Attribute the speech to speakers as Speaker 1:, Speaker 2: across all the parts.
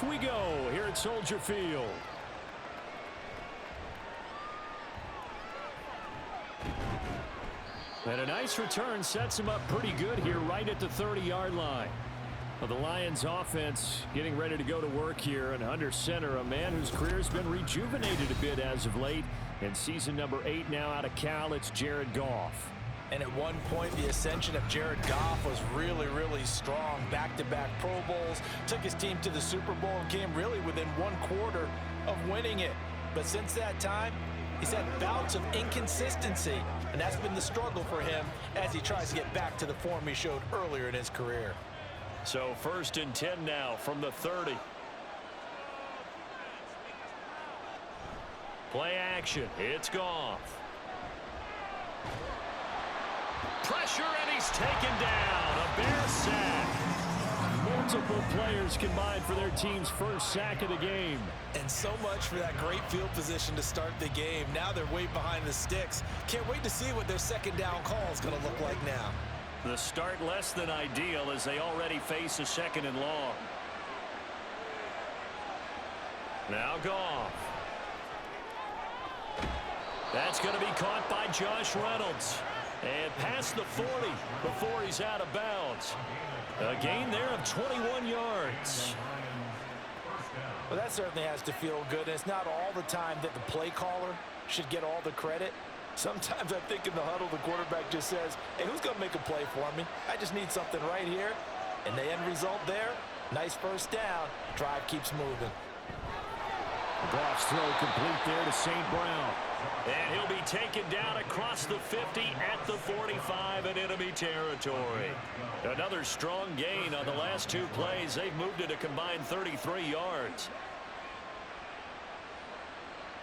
Speaker 1: off we go here at Soldier Field. And a nice return sets him up pretty good here right at the 30-yard line. Well, the Lions offense getting ready to go to work here, and under center, a man whose career has been rejuvenated a bit as of late. In season number 8 now out of Cal, it's Jared Goff.
Speaker 2: And at one point, the ascension of Jared Goff was really, really strong. Back-to-back Pro Bowls, took his team to the Super Bowl, and came really within one quarter of winning it. But since that time, he's had bouts of inconsistency, and that's been the struggle for him as he tries to get back to the form he showed earlier in his career.
Speaker 1: So 1st and 10 now from the 30. Play action. It's Goff. Pressure, and he's taken down. A Bear sack. Multiple players combined for their team's first sack of the game.
Speaker 2: And so much for that great field position to start the game. Now they're way behind the sticks. Can't wait to see what their second down call is going to look like now.
Speaker 1: The start less than ideal as they already face a 2nd and long. Now Goff. That's going to be caught by Josh Reynolds. And past the 40 before he's out of bounds. A gain there of 21 yards.
Speaker 2: Well, that certainly has to feel good. And it's not all the time that the play caller should get all the credit. Sometimes I think in the huddle, the quarterback just says, hey, who's going to make a play for me? I just need something right here. And the end result there, nice first down. Drive keeps moving.
Speaker 1: Goff's throw complete there to St. Brown. And he'll be taken down across the 50 at the 45 in enemy territory. Another strong gain on the last 2 plays. They've moved it a combined 33 yards.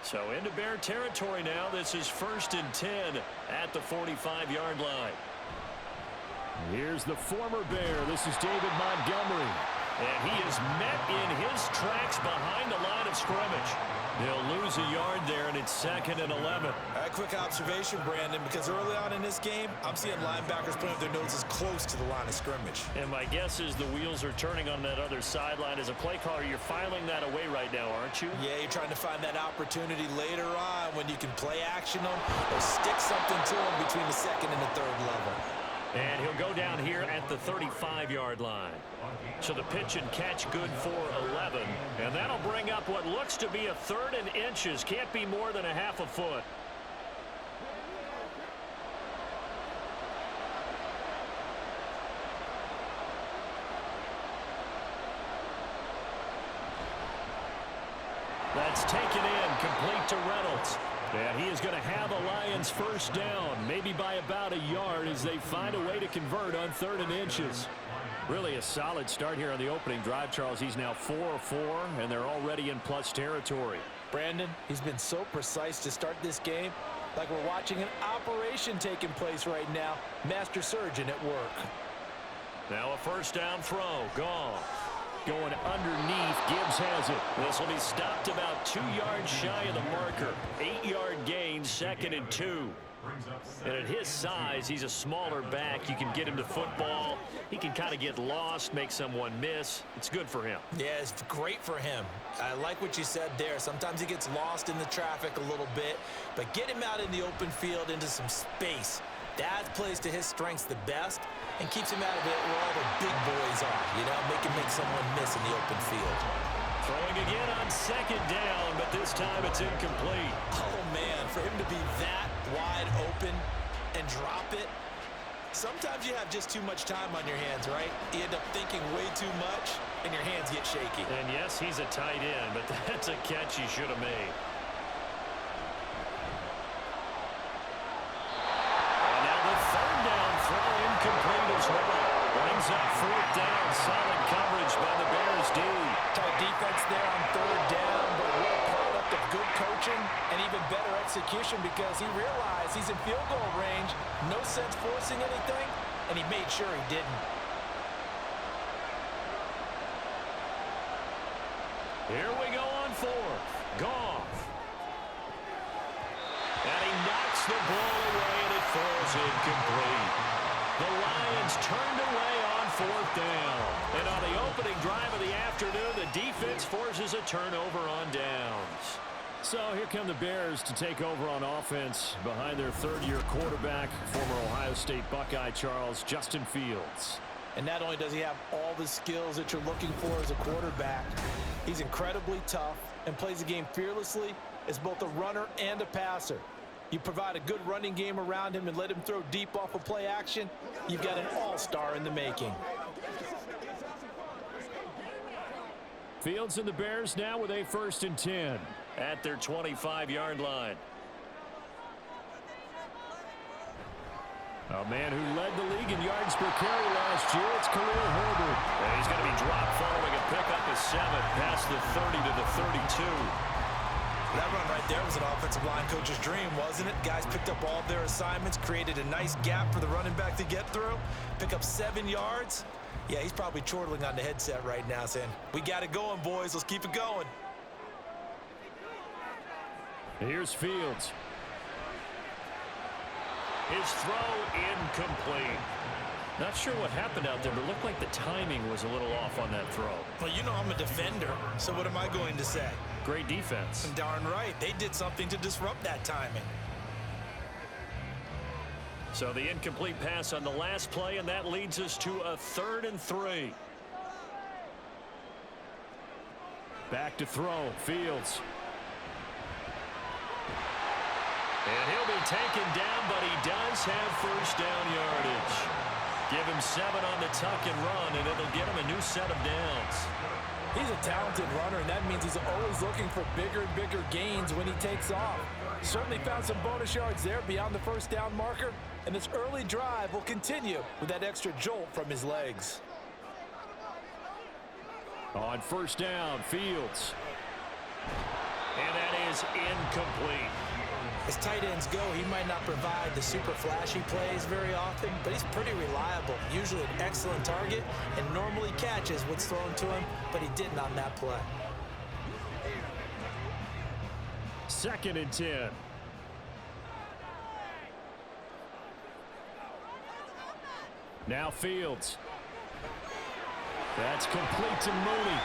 Speaker 1: So into Bear territory now. This is 1st and 10 at the 45-yard line. Here's the former Bear. This is David Montgomery. And he is met in his tracks behind the line of scrimmage. He'll lose a yard there, and it's 2nd and 11.
Speaker 2: A quick observation, Brandon, because early on in this game, I'm seeing linebackers putting up their noses close to the line of scrimmage.
Speaker 1: And my guess is the wheels are turning on that other sideline. As a play caller, you're filing that away right now, aren't you?
Speaker 2: Yeah, you're trying to find that opportunity later on when you can play action them or stick something to them between the 2nd and the 3rd level.
Speaker 1: And he'll go down here at the 35-yard line. So the pitch and catch good for 11. And that'll bring up what looks to be a 3rd and inches. Can't be more than a half a foot. That's taken in, complete to Reynolds. And he is going to have a Lions first down, maybe by about a yard as they find a way to convert on 3rd and inches. Really a solid start here on the opening drive, Charles. He's now 4 of 4, and they're already in plus territory.
Speaker 2: Brandon, he's been so precise to start this game, like we're watching an operation taking place right now. Master surgeon at work.
Speaker 1: Now a first down throw. Goff. Going underneath. Gibbs has it. This will be stopped about 2 yards shy of the marker. 8-yard gain, 2nd and 2. And at his size, he's a smaller back. You can get him to football. He can kind of get lost, make someone miss. It's good for him.
Speaker 2: Yeah, it's great for him. I like what you said there. Sometimes he gets lost in the traffic a little bit, but get him out in the open field into some space. That plays to his strengths the best and keeps him out of it where all the big boys are, you know, make someone miss in the open field.
Speaker 1: Throwing again on 2nd down, but this time it's incomplete.
Speaker 2: Oh, man, for him to be that wide open and drop it, sometimes you have just too much time on your hands, right? You end up thinking way too much, and your hands get shaky.
Speaker 1: And yes, he's a tight end, but that's a catch he should have made. And now the 3rd down throw incomplete as well. Brings up 4th down. Solid coverage by the Bears D.
Speaker 2: Tight defense there on 3rd down, but what a product of good coaching and even better execution because he realized he's in field goal range. No sense forcing anything, and he made sure he didn't.
Speaker 1: Here we go on 4th. Goff. And he knocks the ball away, and it falls incomplete. The Lions turned away on 4th down. And on the opening drive of the afternoon, the defense forces a turnover on downs.
Speaker 3: So here come the Bears to take over on offense behind their third-year quarterback, former Ohio State Buckeye Justin Fields.
Speaker 2: And not only does he have all the skills that you're looking for as a quarterback, he's incredibly tough and plays the game fearlessly as both a runner and a passer. You provide a good running game around him and let him throw deep off of play action, you've got an all-star in the making.
Speaker 3: Fields and the Bears now with a 1st and 10.
Speaker 1: At their 25-yard line.
Speaker 3: A man who led the league in yards per carry last year, it's Khalil Herbert.
Speaker 1: And he's going to be dropped following a pickup of 7 past the 30 to the 32.
Speaker 2: That run right there was an offensive line coach's dream, wasn't it? Guys picked up all their assignments, created a nice gap for the running back to get through, pick up 7 yards. Yeah, he's probably chortling on the headset right now saying, we got it going, boys. Let's keep it going.
Speaker 3: Here's Fields.
Speaker 1: His throw incomplete. Not sure what happened out there, but it looked like the timing was a little off on that throw.
Speaker 2: Well, you know I'm a defender, so what am I going to say?
Speaker 1: Great defense.
Speaker 2: Darn right. They did something to disrupt that timing.
Speaker 1: So the incomplete pass on the last play, and that leads us to a 3rd and 3.
Speaker 3: Back to throw. Fields.
Speaker 1: And he'll be taken down, but he does have 1st down yardage. Give him 7 on the tuck and run, and it'll get him a new set of downs.
Speaker 2: He's a talented runner, and that means he's always looking for bigger and bigger gains when he takes off. Certainly found some bonus yards there beyond the 1st down marker, and this early drive will continue with that extra jolt from his legs.
Speaker 3: On 1st down, Fields.
Speaker 1: And that is incomplete.
Speaker 2: As tight ends go, he might not provide the super flashy plays very often, but he's pretty reliable. Usually an excellent target and normally catches what's thrown to him, but he didn't on that play.
Speaker 3: 2nd and 10. Now Fields. That's complete to Mooney.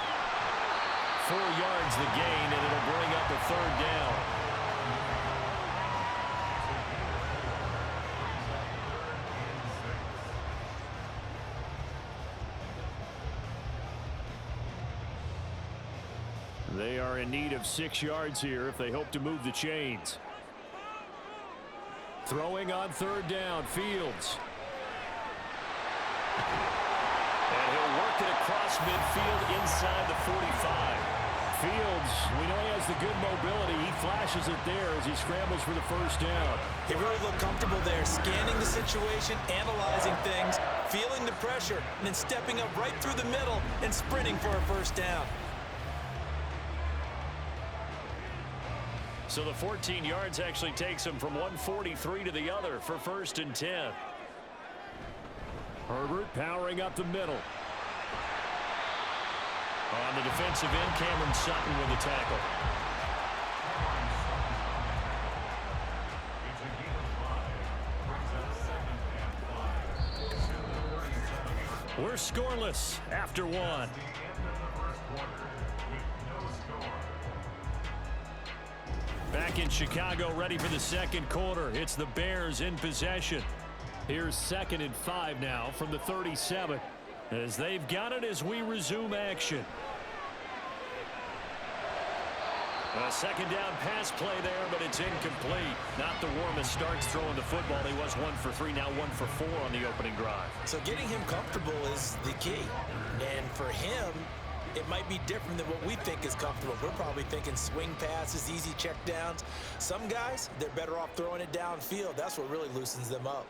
Speaker 1: 4 yards the gain, and it'll bring up a 3rd down.
Speaker 3: They are in need of 6 yards here if they hope to move the chains. Throwing on 3rd down, Fields.
Speaker 1: And he'll work it across midfield inside the 45.
Speaker 3: Fields, we know he has the good mobility. He flashes it there as he scrambles for the 1st down.
Speaker 2: He really looked comfortable there, scanning the situation, analyzing things, feeling the pressure, and then stepping up right through the middle and sprinting for a 1st down.
Speaker 1: So the 14 yards actually takes him from 143 to the other for 1st and 10.
Speaker 3: Herbert powering up the middle.
Speaker 1: On the defensive end, Cameron Sutton with the tackle. We're scoreless after 1. Back in Chicago, ready for the 2nd quarter. It's the Bears in possession.
Speaker 3: Here's 2nd and 5 now from the 37.
Speaker 1: As they've got it as we resume action. A 2nd down pass play there, but it's incomplete. Not the warmest starts throwing the football. He was 1 for 3, now 1 for 4 on the opening drive.
Speaker 2: So getting him comfortable is the key. And for him, it might be different than what we think is comfortable. We're probably thinking swing passes, easy check downs. Some guys, they're better off throwing it downfield. That's what really loosens them up.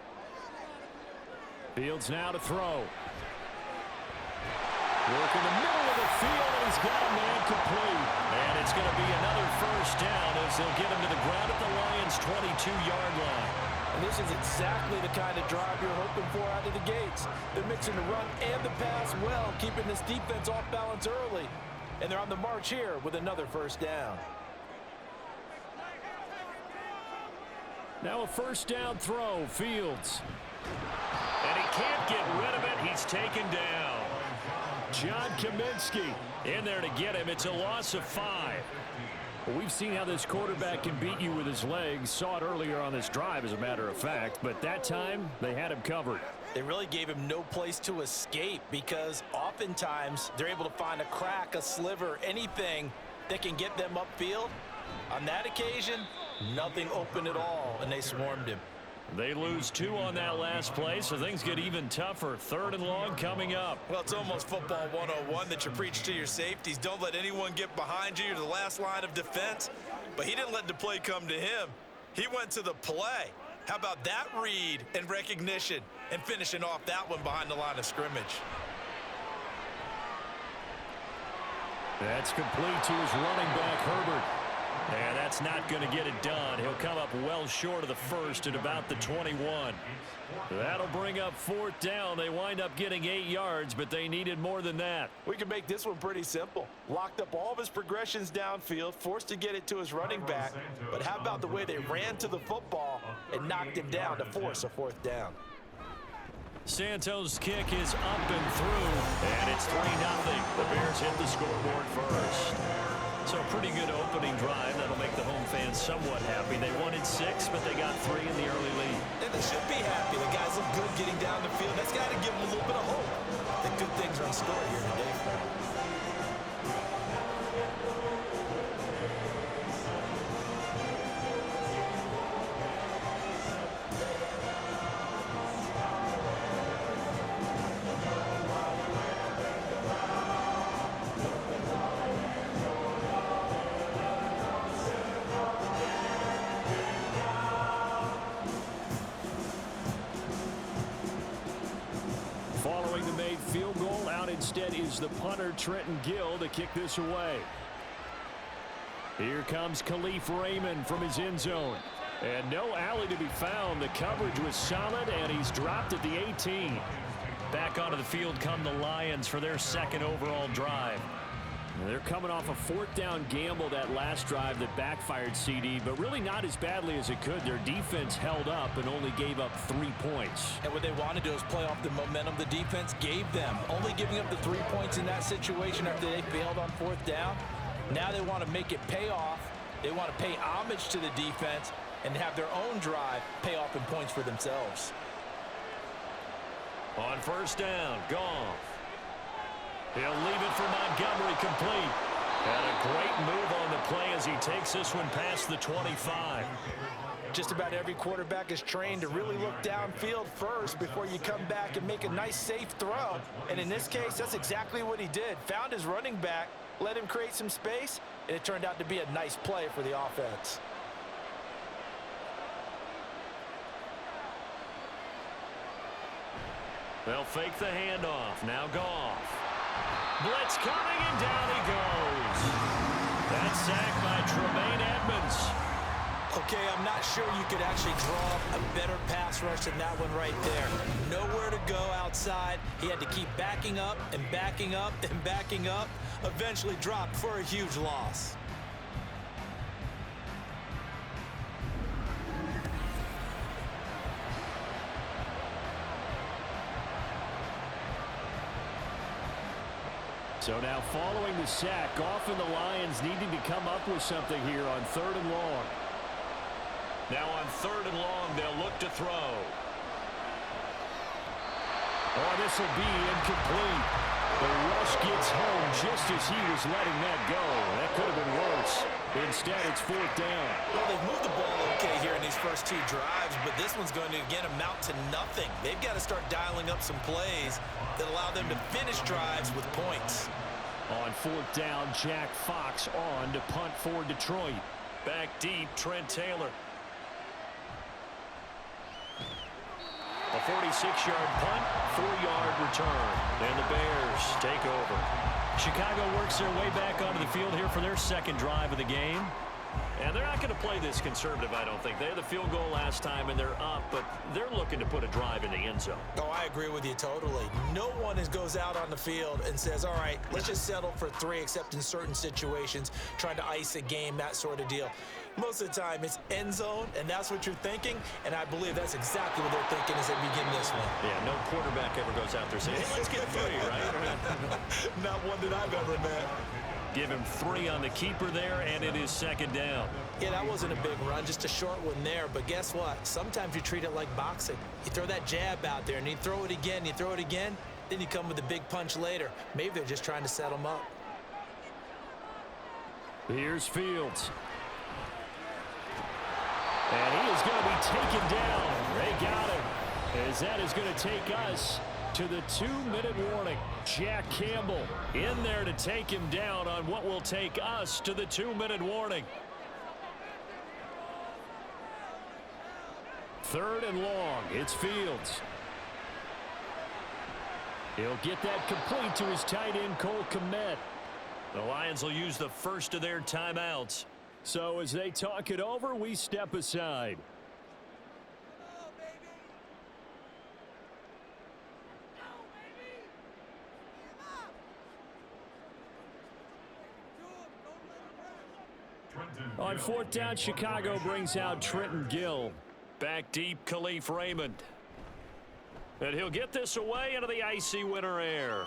Speaker 3: Fields now to throw. Work in the middle of the field, and he's got a man complete.
Speaker 1: And it's going to be another 1st down as they'll get him to the ground at the Lions' 22-yard line.
Speaker 2: And this is exactly the kind of drive you're hoping for out of the gates. They're mixing the run and the pass well, keeping this defense off balance early. And they're on the march here with another 1st down.
Speaker 3: Now a 1st down throw, Fields.
Speaker 1: And he can't get rid of it. He's taken down.
Speaker 3: John Kaminsky in there to get him. It's a loss of 5. Well, we've seen how this quarterback can beat you with his legs. Saw it earlier on this drive, as a matter of fact. But that time, they had him covered.
Speaker 2: They really gave him no place to escape because oftentimes they're able to find a crack, a sliver, anything that can get them upfield. On that occasion, nothing open at all, and they swarmed him.
Speaker 3: They lose 2 on that last play, so things get even tougher. 3rd and long coming up.
Speaker 2: Well, it's almost football 101 that you preach to your safeties. Don't let anyone get behind you. You're the last line of defense. But he didn't let the play come to him. He went to the play. How about that read and recognition and finishing off that one behind the line of scrimmage?
Speaker 3: That's complete to his running back, Herbert. And that's not going to get it done. He'll come up well short of the first at about the 21. That'll bring up 4th down. They wind up getting 8 yards, but they needed more than that.
Speaker 2: We can make this one pretty simple. Locked up all of his progressions downfield, forced to get it to his running back. But how about the way they ran to the football and knocked him down to force a 4th down?
Speaker 3: Santos' kick is up and through, and it's 3-0. The Bears hit the scoreboard first. So a pretty good opening drive. That'll make the home fans somewhat happy. They wanted 6, but they got 3 in the early lead.
Speaker 2: And they should be happy. The guys look good getting down the field. That's got to give them a little bit of hope that good things are in store here today.
Speaker 3: Following the made field goal, out instead is the punter, Trenton Gill, to kick this away. Here comes Khalif Raymond from his end zone. And no alley to be found. The coverage was solid, and he's dropped at the 18.
Speaker 1: Back onto the field come the Lions for their 2nd overall drive.
Speaker 3: They're coming off a 4th down gamble that last drive that backfired, CD, but really not as badly as it could. Their defense held up and only gave up 3 points.
Speaker 2: And what they want to do is play off the momentum the defense gave them. Only giving up the 3 points in that situation after they failed on 4th down. Now they want to make it pay off. They want to pay homage to the defense and have their own drive pay off in points for themselves.
Speaker 1: On 1st down, Goff. He'll leave it for Montgomery, complete. And a great move on the play as he takes this one past the 25.
Speaker 2: Just about every quarterback is trained to really look downfield first before you come back and make a nice, safe throw. And in this case, that's exactly what he did. Found his running back, let him create some space, and it turned out to be a nice play for the offense.
Speaker 1: They'll fake the handoff. Now Goff. Blitz coming, and down he goes. That's sacked by Tremaine Edmonds.
Speaker 2: Okay, I'm not sure you could actually draw up a better pass rush than that one right there. Nowhere to go outside. He had to keep backing up and backing up and backing up. Eventually dropped for a huge loss.
Speaker 3: So now following the sack, Goff and the Lions needing to come up with something here on 3rd and long.
Speaker 1: Now on 3rd and long, they'll look to throw.
Speaker 3: Oh, this will be incomplete. The rush gets home just as he was letting that go. That could have been worse. Instead, it's 4th down.
Speaker 2: Well, they've moved the ball okay here in these first 2 drives, but this one's going to, again, amount to nothing. They've got to start dialing up some plays that allow them to finish drives with points.
Speaker 3: On 4th down, Jack Fox on to punt for Detroit.
Speaker 1: Back deep, Trent Taylor. A 46-yard punt, 4-yard return. And the Bears take over. Chicago works their way back onto the field here for their 2nd drive of the game. And they're not going to play this conservative, I don't think. They had the field goal last time, and they're up, but they're looking to put a drive in the end zone.
Speaker 2: Oh, I agree with you totally. No one goes out on the field and says, all right, let's just settle for 3, except in certain situations, trying to ice a game, that sort of deal. Most of the time, it's end zone, and that's what you're thinking, and I believe that's exactly what they're thinking as they begin this one.
Speaker 1: Yeah, no quarterback ever goes out there saying, hey, let's get 3, right?
Speaker 2: Not one that I've ever met.
Speaker 1: Give him 3 on the keeper there, and it is 2nd down.
Speaker 2: Yeah, that wasn't a big run, just a short one there. But guess what? Sometimes you treat it like boxing. You throw that jab out there, and you throw it again, then you come with a big punch later. Maybe they're just trying to set him up.
Speaker 3: Here's Fields. And he is going to be taken down. They got him. As that is going to take us to the 2-minute warning. Jack Campbell in there to take him down on what will take us to the 2-minute warning. 3rd and long. It's Fields. He'll get that complete to his tight end, Cole Kmet.
Speaker 1: The Lions will use the first of their timeouts.
Speaker 3: So as they talk it over, we step aside. On 4th down, Chicago brings out Trenton Gill.
Speaker 1: Back deep, Khalif Raymond. And he'll get this away into the icy winter air.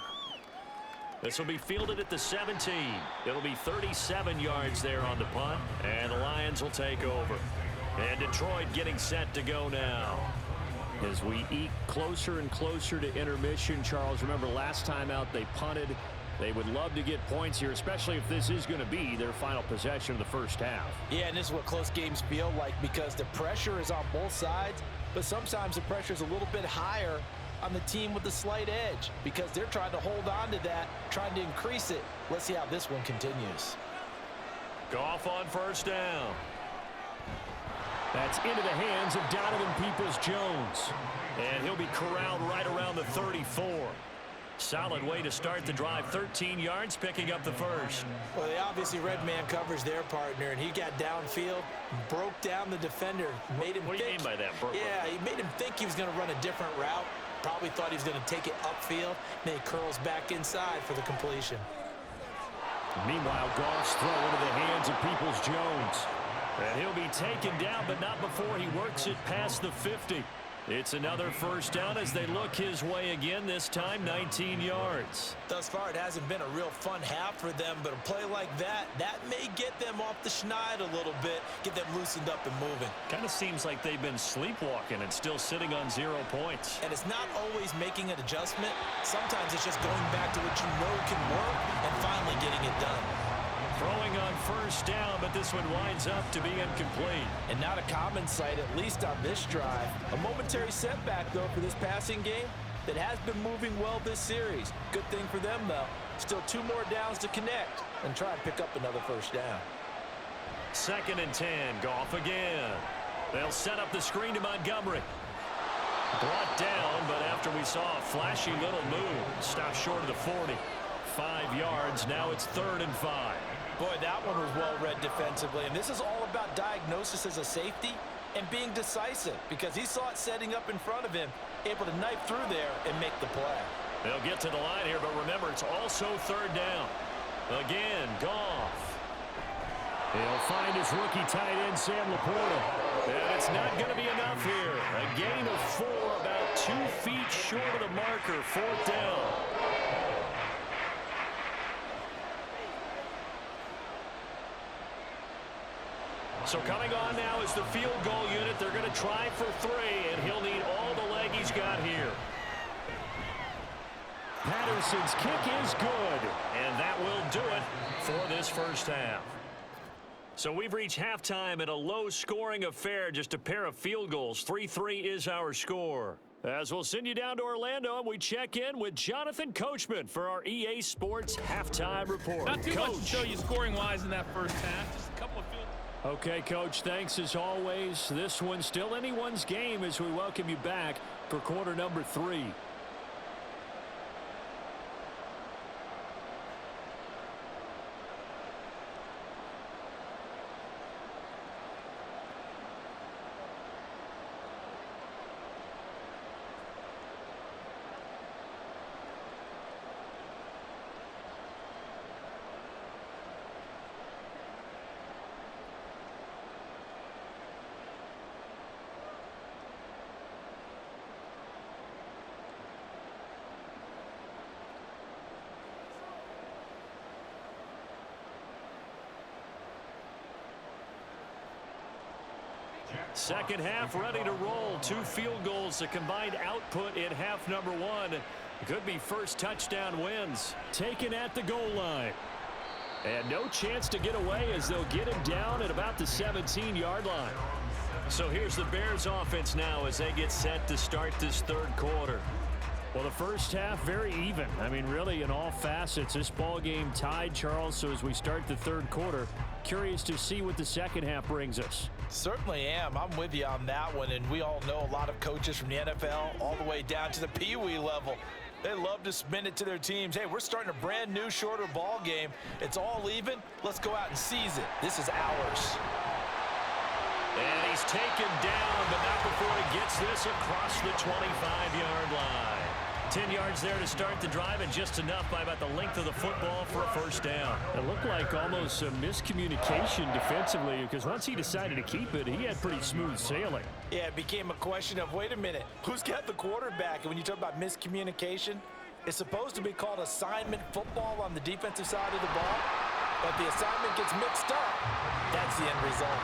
Speaker 1: This will be fielded at the 17. It'll be 37 yards there on the punt, and the Lions will take over. And Detroit getting set to go now.
Speaker 3: As we eke closer and closer to intermission, Charles, remember last time out they punted. They would love to get points here, especially if this is going to be their final possession of the first half.
Speaker 2: Yeah, and this is what close games feel like because the pressure is on both sides, but sometimes the pressure is a little bit higher on the team with the slight edge because they're trying to hold on to that, trying to increase it. Let's see how this one continues.
Speaker 1: Goff on 1st down.
Speaker 3: That's into the hands of Donovan Peoples-Jones.
Speaker 1: And he'll be corralled right around the 34. Solid way to start the drive. 13 yards, picking up the first.
Speaker 2: Well, they obviously red man covers their partner, and he got downfield, broke down the defender, made him
Speaker 1: What do you mean by that?
Speaker 2: Yeah, he made him think he was going to run a different route. Probably thought he was going to take it upfield. Then he curls back inside for the completion.
Speaker 3: Meanwhile, Goff's throw into the hands of Peoples-Jones.
Speaker 1: And he'll be taken down, but not before he works it past the 50. It's another 1st down as they look his way again, this time 19 yards.
Speaker 2: Thus far, it hasn't been a real fun half for them, but a play like that may get them off the schneid a little bit, get them loosened up and moving.
Speaker 1: Kind of seems like they've been sleepwalking and still sitting on 0 points.
Speaker 2: And it's not always making an adjustment. Sometimes it's just going back to what you know can work and finally getting it done.
Speaker 1: Throwing on 1st down, but this one winds up to be incomplete.
Speaker 2: And not a common sight, at least on this drive. A momentary setback, though, for this passing game that has been moving well this series. Good thing for them, though. Still 2 more downs to connect and try and pick up another 1st down.
Speaker 1: 2nd and 10, Goff again. They'll set up the screen to Montgomery. Brought down, but after we saw a flashy little move, stopped short of the 40. 5 yards, now it's 3rd and 5.
Speaker 2: Boy, that one was well read defensively, and this is all about diagnosis as a safety and being decisive because he saw it setting up in front of him, able to knife through there and make the play.
Speaker 1: They'll get to the line here, but remember, it's also 3rd down. Again, Goff.
Speaker 3: He'll find his rookie tight end, Sam Laporta.
Speaker 1: And it's not going to be enough here. A gain of 4, about 2 feet short of the marker, 4th down. So coming on now is the field goal unit. They're going to try for 3, and he'll need all the leg he's got here.
Speaker 3: Patterson's kick is good.
Speaker 1: And that will do it for this 1st half. So we've reached halftime in a low-scoring affair, just a pair of field goals. 3-3 is our score. As we'll send you down to Orlando, and we check in with Jonathan Coachman for our EA Sports Halftime Report.
Speaker 4: Not too
Speaker 1: Coach.
Speaker 4: much to show you scoring-wise in that first half. Just a couple of field.
Speaker 3: Okay, Coach, thanks as always. This one's still anyone's game as we welcome you back for quarter number 3.
Speaker 1: Second half ready to roll. 2 field goals, the combined output in half number 1. Could be first touchdown wins.
Speaker 3: Taken at the goal line. And no chance to get away as they'll get him down at about the 17-yard line.
Speaker 1: So here's the Bears offense now as they get set to start this third quarter.
Speaker 3: Well, the first half, very even. I mean, really, in all facets, this ball game tied, Charles. So as we start the third quarter, curious to see what the second half brings us.
Speaker 2: Certainly am. I'm with you on that one. And we all know a lot of coaches from the NFL all the way down to the Pee Wee level. They love to spin it to their teams. Hey, we're starting a brand new, shorter ball game. It's all even. Let's go out and seize it. This is ours.
Speaker 1: And he's taken down, but not before he gets this across the 25-yard line. 10 yards there to start the drive, and just enough by about the length of the football for a first down.
Speaker 3: It looked like almost a miscommunication defensively, because once he decided to keep it, he had pretty smooth sailing.
Speaker 2: Yeah, it became a question of, wait a minute, who's got the quarterback? And when you talk about miscommunication, it's supposed to be called assignment football on the defensive side of the ball. But if the assignment gets mixed up, that's the end result.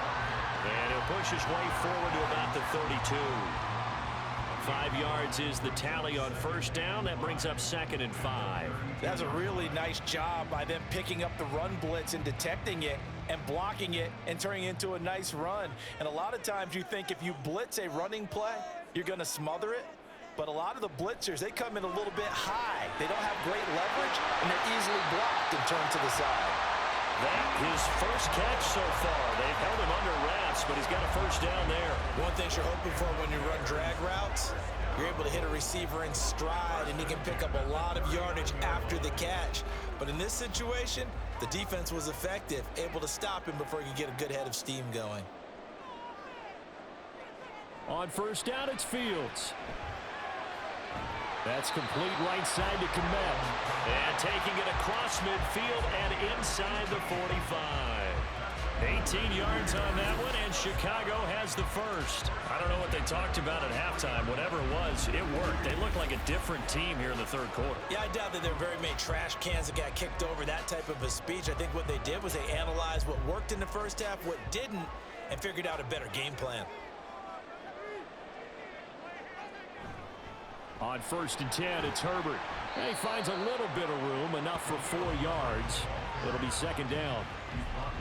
Speaker 1: And he'll push his way forward to about the 32. 5 yards is the tally on first down. That brings up 2nd and 5.
Speaker 2: That's a really nice job by them picking up the run blitz and detecting it and blocking it and turning it into a nice run. And a lot of times you think if you blitz a running play, you're going to smother it. But a lot of the blitzers, they come in a little bit high. They don't have great leverage, and they're easily blocked and turned to the side.
Speaker 1: That his first catch so far. They've held him under wraps, but he's got a first down there.
Speaker 2: One thing you're hoping for when you run drag routes, you're able to hit a receiver in stride, and he can pick up a lot of yardage after the catch. But in this situation, the defense was effective, able to stop him before he could get a good head of steam going.
Speaker 3: On first down, it's Fields. That's complete right side to Kmet.
Speaker 1: And taking it across midfield and inside the 45. 18 yards on that one, and Chicago has the first. I don't know what they talked about at halftime. Whatever it was, it worked. They look like a different team here in the third quarter.
Speaker 2: Yeah, I doubt that there are very many trash cans that got kicked over, that type of a speech. I think what they did was they analyzed what worked in the first half, what didn't, and figured out a better game plan.
Speaker 3: On 1st and 10, it's Herbert. And he finds a little bit of room, enough for 4 yards. It'll be 2nd down.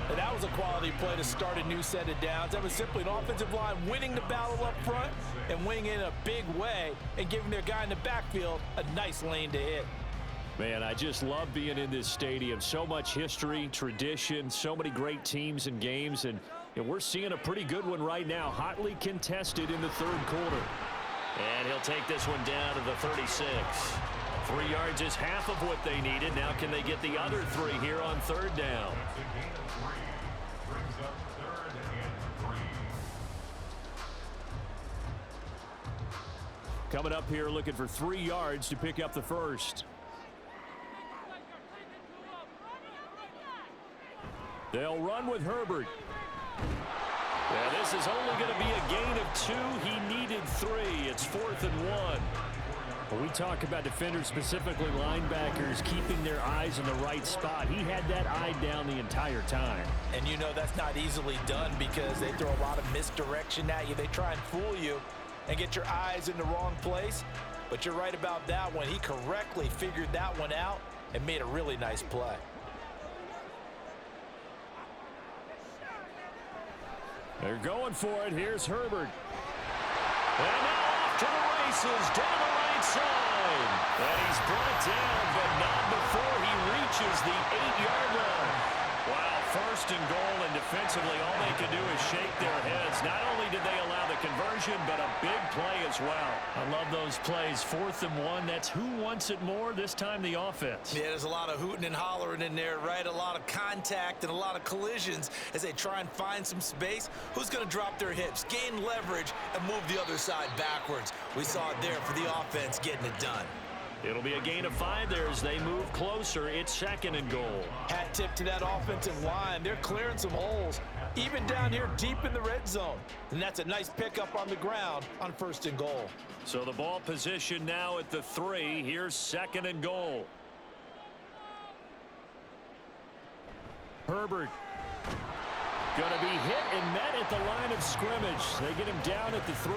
Speaker 2: And that was a quality play to start a new set of downs. That was simply an offensive line winning the battle up front and winning in a big way and giving their guy in the backfield a nice lane to hit.
Speaker 3: Man, I just love being in this stadium. So much history, tradition, so many great teams and games. And we're seeing a pretty good one right now, hotly contested in the third quarter.
Speaker 1: And he'll take this one down to the 36. 3 yards is half of what they needed. Now can they get the other 3 here on third down?
Speaker 3: Coming up here looking for 3 yards to pick up the first. They'll run with Herbert.
Speaker 1: Yeah, this is only going to be a gain of 2. He needed 3. It's 4th and 1.
Speaker 3: When we talk about defenders, specifically linebackers, keeping their eyes in the right spot, he had that eye down the entire time.
Speaker 2: And you know that's not easily done because they throw a lot of misdirection at you. They try and fool you and get your eyes in the wrong place. But you're right about that one. He correctly figured that one out and made a really nice play.
Speaker 3: They're going for it. Here's Herbert.
Speaker 1: And now off to the races down the right side. And he's brought down, but not before he reaches the 8-yard line. Wow, 1st and goal, and defensively all they can do is shake their heads. Not only did they allow the conversion, but a big play as well.
Speaker 3: I love those plays. 4th and 1. That's who wants it more, this time the offense.
Speaker 2: Yeah, there's a lot of hooting and hollering in there, right? A lot of contact and a lot of collisions as they try and find some space. Who's going to drop their hips, gain leverage, and move the other side backwards? We saw it there for the offense getting it done.
Speaker 1: It'll be a gain of 5 there as they move closer. It's 2nd and goal.
Speaker 2: Hat tip to that offensive line. They're clearing some holes, even down here deep in the red zone. And that's a nice pickup on the ground on 1st and goal.
Speaker 1: So the ball position now at the 3. Here's 2nd and goal.
Speaker 3: Herbert. Going to be hit and met at the line of scrimmage. They get him down at the 3.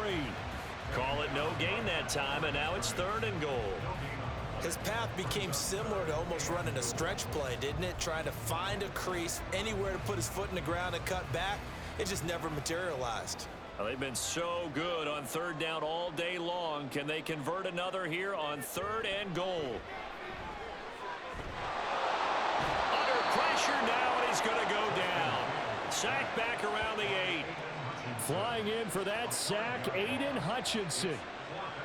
Speaker 1: Call it no gain that time, and now it's 3rd and goal.
Speaker 2: His path became similar to almost running a stretch play, didn't it? Trying to find a crease, anywhere to put his foot in the ground and cut back. It just never materialized.
Speaker 1: Well, they've been so good on 3rd down all day long. Can they convert another here on 3rd and goal? Under pressure now, and he's going to go down. Sack back around the 8.
Speaker 3: Flying in for that sack, Aiden Hutchinson.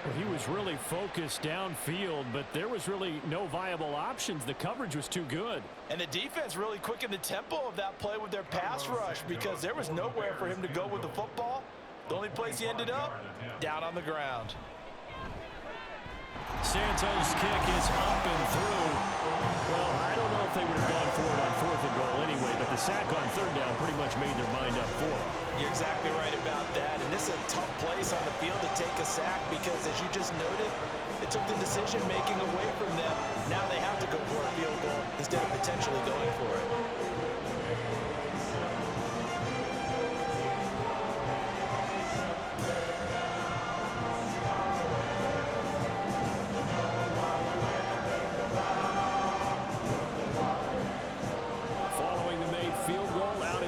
Speaker 3: Well, he was really focused downfield, but there was really no viable options. The coverage was too good.
Speaker 2: And the defense really quickened the tempo of that play with their pass rush because there was nowhere for him to go with the football. The only place he ended up, down on the ground.
Speaker 3: Santos' kick is up and through. Well, I don't know if they would have gone for it on 4th and goal anyway, but the sack on 3rd down pretty much made their mind up for it.
Speaker 2: You're exactly right about that. And this is a tough place on the field to take a sack because, as you just noted, it took the decision-making away from them. Now they have to go for a field goal instead of potentially going for it.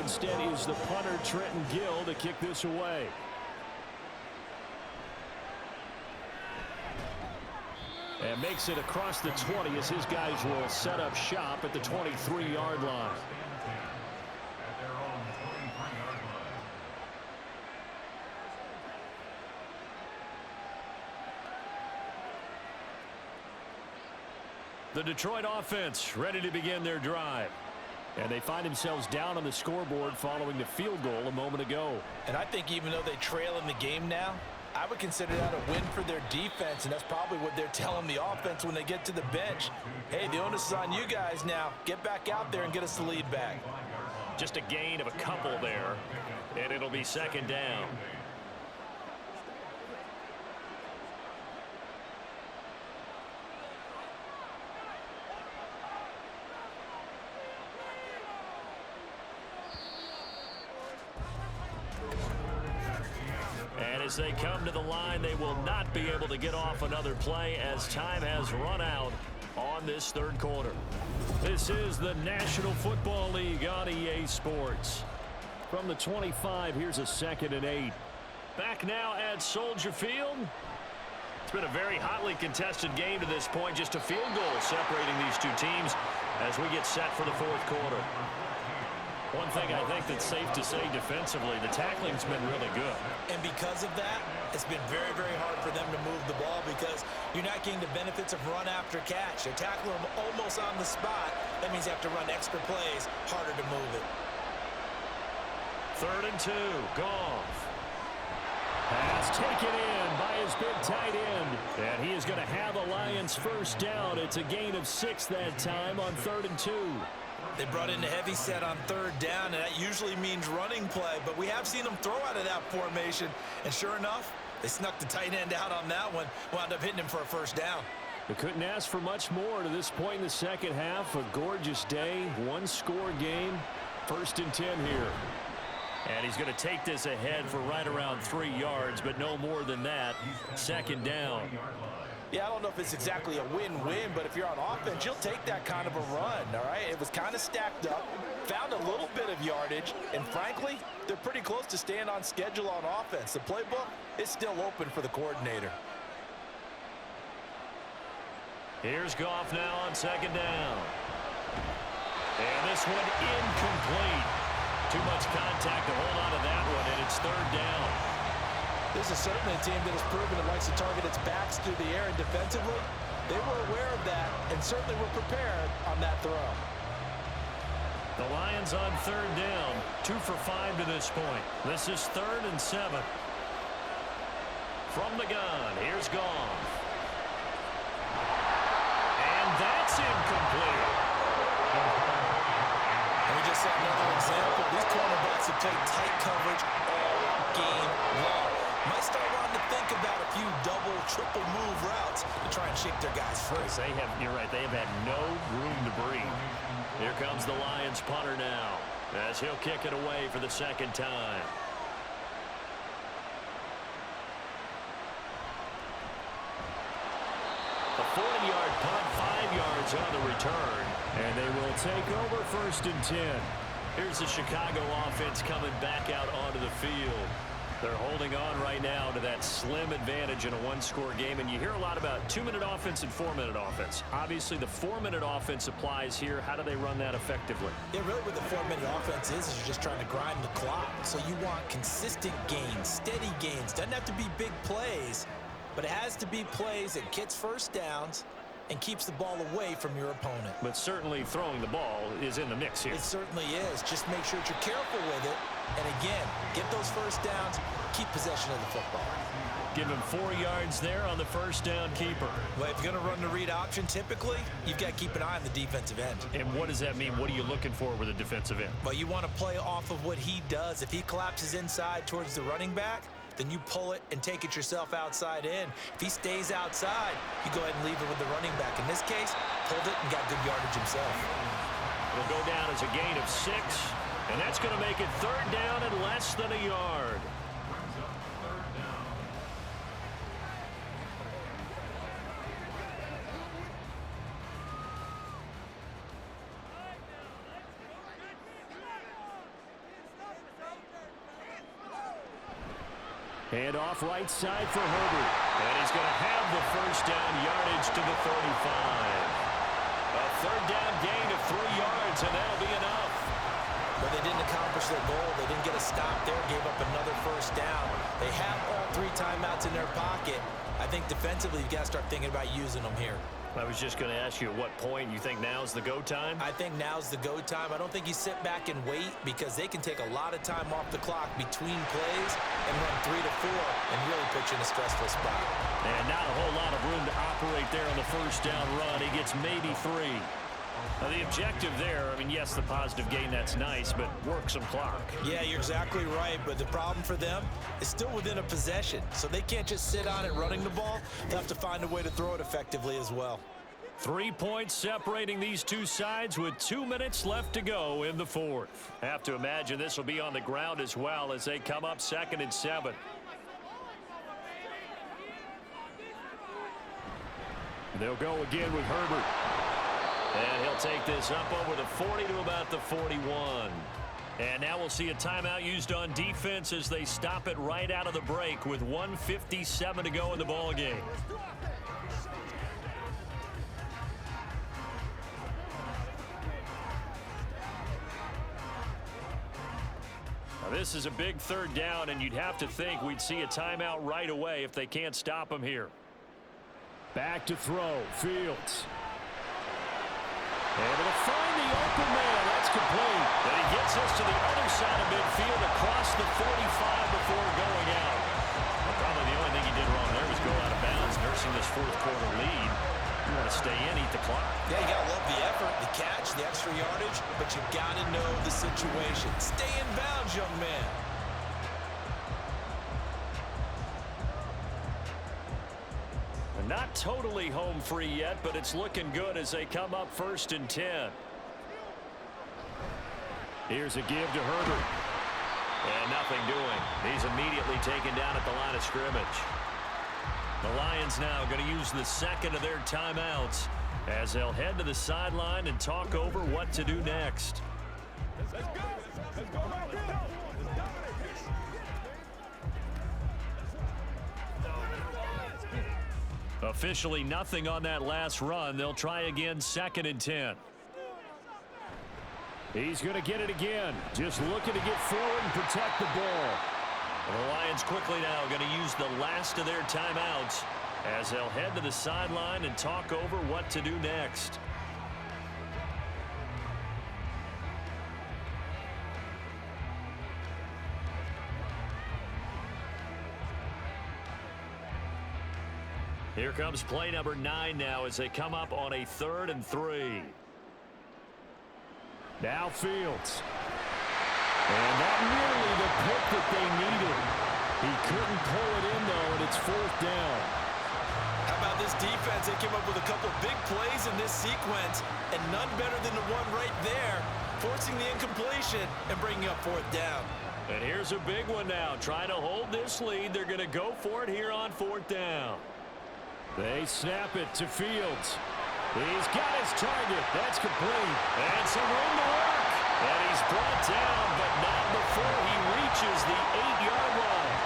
Speaker 3: Instead is the punter, Trenton Gill, to kick this away. And makes it across the 20 as his guys will set up shop at the 23-yard line. The Detroit offense ready to begin their drive. And they find themselves down on the scoreboard following the field goal a moment ago.
Speaker 2: And I think even though they trail in the game now, I would consider that a win for their defense, and that's probably what they're telling the offense when they get to the bench. Hey, the onus is on you guys now. Get back out there and get us the lead back.
Speaker 1: Just a gain of a couple there, and it'll be 2nd down. As they come to the line, they will not be able to get off another play as time has run out on this 3rd quarter. This is the National Football League on EA Sports. From the 25, here's a 2nd and 8. Back now at Soldier Field. It's been a very hotly contested game to this point. Just a field goal separating these two teams as we get set for the 4th quarter. One thing I think that's safe to say defensively, the tackling's been really good.
Speaker 2: And because of that, it's been very, very hard for them to move the ball because you're not getting the benefits of run after catch. They're tackling them almost on the spot. That means you have to run extra plays, harder to move it.
Speaker 1: 3rd and 2, Goff.
Speaker 3: Pass taken in by his big tight end. And he is going to have a Lions 1st down. It's a gain of 6 that time on 3rd and 2.
Speaker 2: They brought in the heavy set on 3rd down, and that usually means running play. But we have seen them throw out of that formation. And sure enough, they snuck the tight end out on that one. Wound up hitting him for a 1st down.
Speaker 3: They couldn't ask for much more to this point in the 2nd half. A gorgeous day, 1-score game. 1st and 10 here.
Speaker 1: And he's going to take this ahead for right around 3 yards, but no more than that. 2nd down.
Speaker 2: Yeah, I don't know if it's exactly a win-win, but if you're on offense, you'll take that kind of a run, all right? It was kind of stacked up, found a little bit of yardage, and frankly, they're pretty close to staying on schedule on offense. The playbook is still open for the coordinator.
Speaker 1: Here's Goff now on 2nd down. And this one incomplete. Too much contact to hold on to that one, and it's 3rd down.
Speaker 2: This is certainly a team that has proven it likes to target its backs through the air, and defensively, they were aware of that and certainly were prepared on that throw.
Speaker 1: The Lions on 3rd down, 2 for 5 to this point. This is 3rd and 7. From the gun, here's Goff. And that's incomplete.
Speaker 2: And we just saw another example. These cornerbacks have played tight coverage all game long. Might start wanting to think about a few double, triple move routes to try and shake their guys free.
Speaker 1: You're right, they have had no room to breathe. Here comes the Lions punter now. as he'll kick it away for the second time. A 40-yard punt, 5 yards on the return.
Speaker 3: And they will take over 1st and 10.
Speaker 1: Here's the Chicago offense coming back out onto the field. They're holding on right now to that slim advantage in a one-score game. And you hear a lot about 2-minute offense and 4-minute offense. Obviously, the 4-minute offense applies here. How do they run that effectively?
Speaker 2: Yeah, really what the 4-minute offense is you're just trying to grind the clock. So you want consistent gains, steady gains. Doesn't have to be big plays, but it has to be plays that gets first downs and keeps the ball away from your opponent.
Speaker 1: But certainly throwing the ball is in the mix here.
Speaker 2: It certainly is. Just make sure that you're careful with it. And again, get those first downs, keep possession of the football.
Speaker 1: Give him 4 yards there on the first down keeper.
Speaker 2: Well, if you're going to run the read option, typically, you've got to keep an eye on the defensive end.
Speaker 1: And what does that mean? What are you looking for with a defensive end?
Speaker 2: Well, you want to play off of what he does. If he collapses inside towards the running back, then you pull it and take it yourself outside in. If he stays outside, you go ahead and leave it with the running back. In this case, pulled it and got good yardage himself.
Speaker 1: It'll go down as a gain of 6, and that's going to make it 3rd down and less than a yard.
Speaker 3: Hand off right side for Herbert.
Speaker 1: And he's going to have the first down yardage to the 35. A 3rd down gain of 3 yards, and that'll be enough.
Speaker 2: But they didn't accomplish their goal. They didn't get a stop there, gave up another first down. They have all 3 timeouts in their pocket. I think defensively, you've got to start thinking about using them here.
Speaker 1: I was just going to ask you at what point you think now's the go time?
Speaker 2: I think now's the go time. I don't think you sit back and wait because they can take a lot of time off the clock between plays and run 3 to 4 and really put you in a stressful spot.
Speaker 1: And not a whole lot of room to operate there on the first down run. He gets maybe 3. Now, the objective there, I mean, yes, the positive gain, that's nice, but work some clock.
Speaker 2: Yeah, you're exactly right, but the problem for them is still within a possession, so they can't just sit on it running the ball. They'll have to find a way to throw it effectively as well.
Speaker 1: 3 points separating these two sides with 2 minutes left to go in the 4th. Have to imagine this will be on the ground as well as they come up 2nd and 7.
Speaker 3: They'll go again with Herbert.
Speaker 1: And he'll take this up over the 40 to about the 41. And now we'll see a timeout used on defense as they stop it right out of the break with 1:57 to go in the ball game. Now this is a big 3rd down, and you'd have to think we'd see a timeout right away if they can't stop him here.
Speaker 3: Back to throw. Fields. Able to find the open man. That's complete.
Speaker 1: And he gets us to the other side of midfield across the 45 before going out. Well, probably the only thing he did wrong there was go out of bounds, nursing this 4th quarter lead. You want to stay in, eat the clock.
Speaker 2: Yeah, you got to love the effort, the catch, the extra yardage, but you got to know the situation. Stay in bounds, young man.
Speaker 1: Not totally home free yet, but it's looking good as they come up 1st and 10.
Speaker 3: Here's a give to Herbert.
Speaker 1: And nothing doing. He's immediately taken down at the line of scrimmage. The Lions now going to use the 2nd of their timeouts as they'll head to the sideline and talk over what to do next.
Speaker 5: Let's go. Let's go.
Speaker 1: Officially nothing on that last run. They'll try again 2nd and 10.
Speaker 3: He's going to get it again. Just looking to get forward and protect the ball.
Speaker 1: The Lions quickly now going to use the last of their timeouts as they'll head to the sideline and talk over what to do next. Here comes play number 9 now as they come up on a 3rd and 3.
Speaker 3: Now Fields. And that nearly the pick that they needed. He couldn't pull it in, though, and it's 4th down.
Speaker 2: How about this defense? They came up with a couple big plays in this sequence, and none better than the one right there forcing the incompletion and bringing up fourth down.
Speaker 1: And here's a big one now. Trying to hold this lead. They're going to go for it here on fourth down.
Speaker 3: They snap it to Fields. He's got his target. That's complete.
Speaker 1: And some room to work. And he's brought down, but not before he reaches the 8-yard line.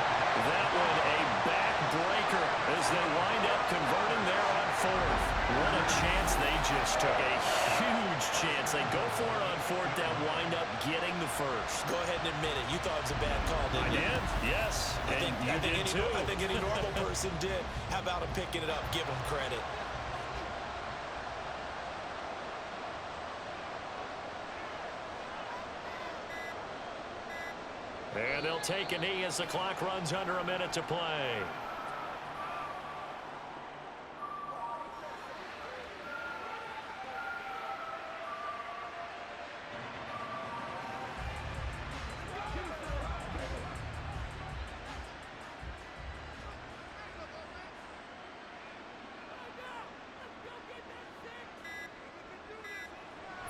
Speaker 1: That one a backbreaker as they wind up converting there on fourth. What a chance they just took. A huge chance. They go for it on fourth down, wind up getting the first.
Speaker 2: Go ahead and admit it. You thought it was a bad call, didn't you?
Speaker 1: I did, yes.
Speaker 2: I think any normal person did. How about him picking it up? Give him credit.
Speaker 1: And they'll take a knee as the clock runs under a minute to play.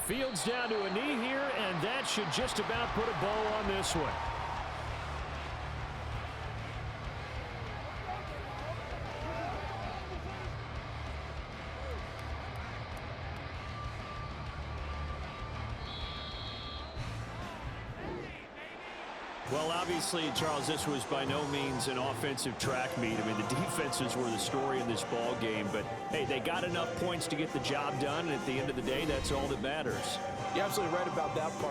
Speaker 3: Fields down to a knee here, and that should just about put a bow on this one. Well, obviously, Charles, this was by no means an offensive track meet. I mean, the defenses were the story in this ball game. But, hey, they got enough points to get the job done. And at the end of the day, that's all that matters.
Speaker 2: You're absolutely right about that part.